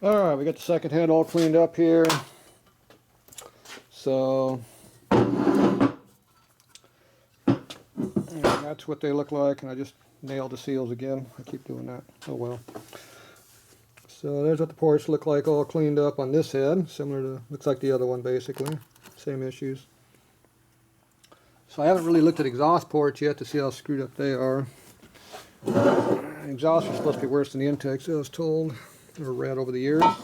Alright, we got the second head all cleaned up here. So that's what they look like, and I just nailed the seals again. I keep doing that. Oh well. So there's what the ports look like all cleaned up on this head. Similar to, looks like the other one basically. Same issues. So I haven't really looked at exhaust ports yet to see how screwed up they are. Exhaust are supposed to be worse than the intakes, I was told, or read over the years. At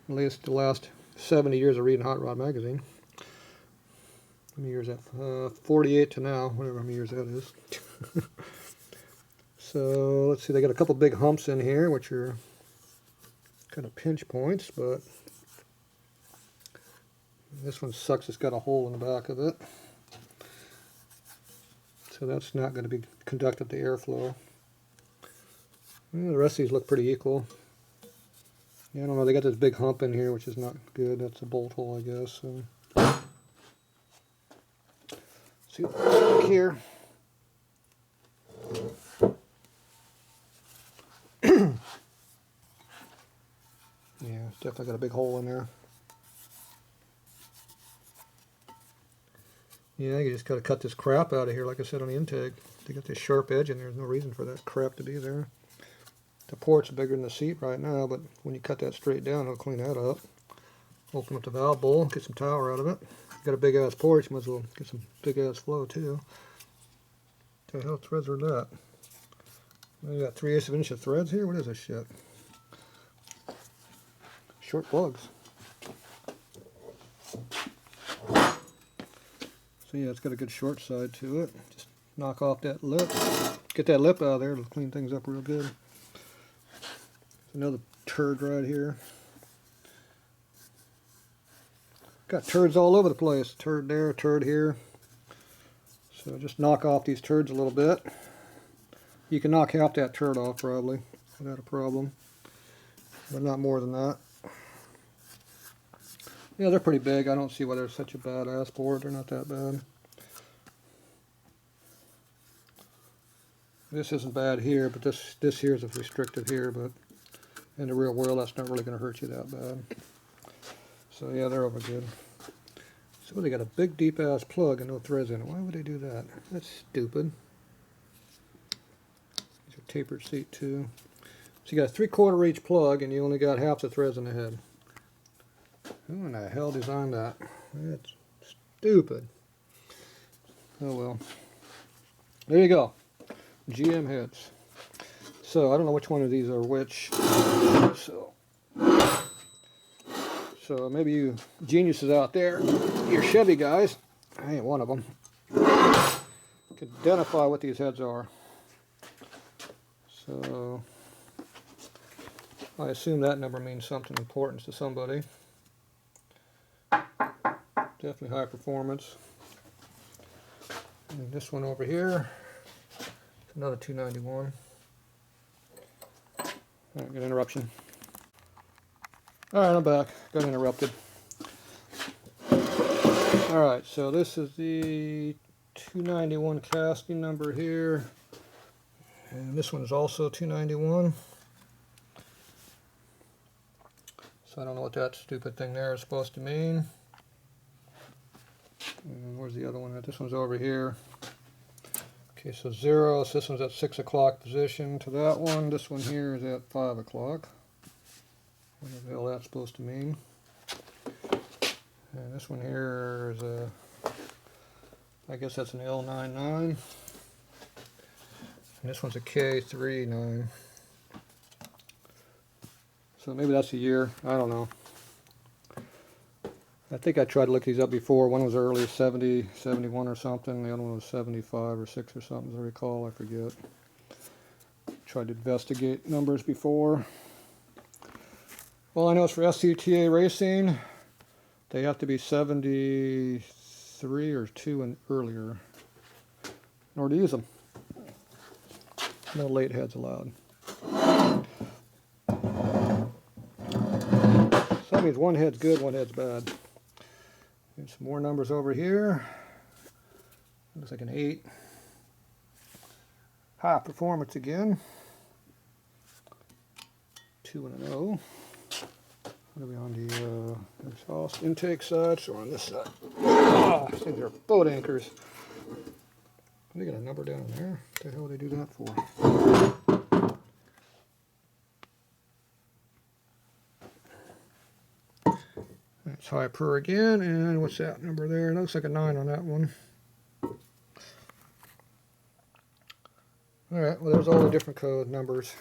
least the last 70 years of reading Hot Rod magazine. How many years is that? 48 to now, whatever how many years that is. So let's see, they got a couple big humps in here, which are kind of pinch points, but this one sucks. It's got a hole in the back of it. So that's not going to be conductive to airflow. Well, the rest of these look pretty equal. Yeah, I don't know, they got this big hump in here, which is not good. That's a bolt hole, I guess. So. See what it looks like here. Yeah, it's definitely got a big hole in there. Yeah, you just got to cut this crap out of here, like I said on the intake. They got this sharp edge in there. There's no reason for that crap to be there. The port's bigger than the seat right now, but when you cut that straight down, it'll clean that up. Open up the valve bowl, get some tower out of it. You got a big ass port, you might as well get some big ass flow too. What the hell threads are that? We got 3/8 of an inch of threads here? What is this shit? Short plugs. So yeah, it's got a good short side to it. Just knock off that lip. Get that lip out of there, it'll clean things up real good. There's another turd right here. Got turds all over the place. Turd there, turd here. So just knock off these turds a little bit. You can knock half that turd off probably without a problem, but not more than that. Yeah, they're pretty big. I don't see why they're such a badass board. They're not that bad. This isn't bad here, but this here is restricted here, but in the real world that's not really going to hurt you that bad. So yeah, they're over good. So they got a big deep ass plug and no threads in it. Why would they do that? That's stupid. These are tapered seat too. So you got a 3/4 inch plug and you only got half the threads in the head. Who in the hell designed that? That's stupid. Oh well. There you go. GM heads. So I don't know which one of these are which. So maybe you geniuses out there, your Chevy guys, I ain't one of them, can identify what these heads are. So I assume that number means something important to somebody. Definitely high performance. And this one over here, another 291. Alright, got an interruption. Alright, I'm back. Got interrupted. Alright, so this is the 291 casting number here. And this one is also 291. So I don't know what that stupid thing there is supposed to mean. And where's the other one? This one's over here. Okay, so 0, so this one's at 6 o'clock position to that one. This one here is at 5 o'clock. Whatever the hell that's supposed to mean. And this one here is a, I guess that's an L99. And this one's a K39. So maybe that's a year. I don't know. I think I tried to look these up before. One was early 70, 71 or something. The other one was 75 or 6 or something, as I recall. I forget. Tried to investigate numbers before. Well, I know it's for SCTA racing. They have to be 73 or 2 and earlier in order to use them. No late heads allowed. So that means one head's good, one head's bad. There's some more numbers over here. Looks like an 8. High performance again. 2 and an O. What are we on the exhaust intake side? So we're on this side. Ah, see, they're boat anchors. They got a number down there. What the hell would they do that for? That's high per again, and what's that number there? It looks like a 9 on that one. Alright, well there's all the different code numbers.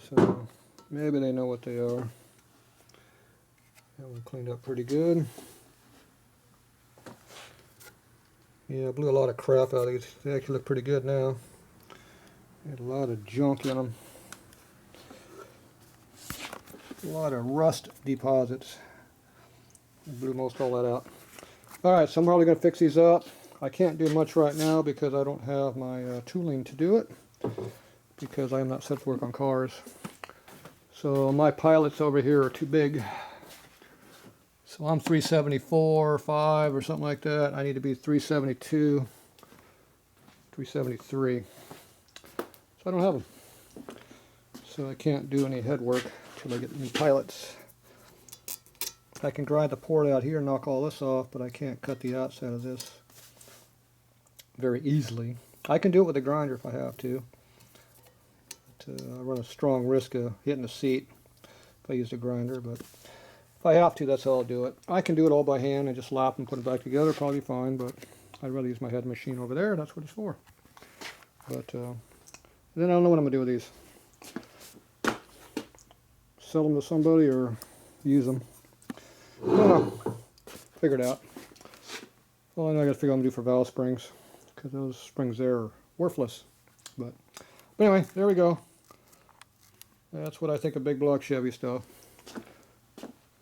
So maybe they know what they are. That one cleaned up pretty good. Yeah, I blew a lot of crap out of these. They actually look pretty good now. Had a lot of junk in them. A lot of rust deposits. I blew most all that out. Alright, so I'm probably going to fix these up. I can't do much right now because I don't have my tooling to do it. Because I am not set to work on cars. So my pilots over here are too big. So I'm 374, 5 or something like that. I need to be 372, 373. So I don't have them. So I can't do any head work until I get new pilots. I can grind the port out here and knock all this off, but I can't cut the outside of this very easily. I can do it with a grinder if I have to. But, I run a strong risk of hitting the seat if I use a grinder, but if I have to, that's how I'll do it. I can do it all by hand and just lap and put it back together, probably fine, but I'd rather use my head machine over there. That's what it's for. But then I don't know what I'm going to do with these. Sell them to somebody or use them. I don't know. Figure it out. Well, I know I got to figure out what I'm going to do for valve springs, because those springs there are worthless. But anyway, there we go. That's what I think of big block Chevy stuff.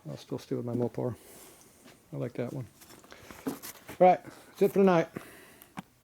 I'll still stay with my Mopar. I like that one. Alright, that's it for tonight.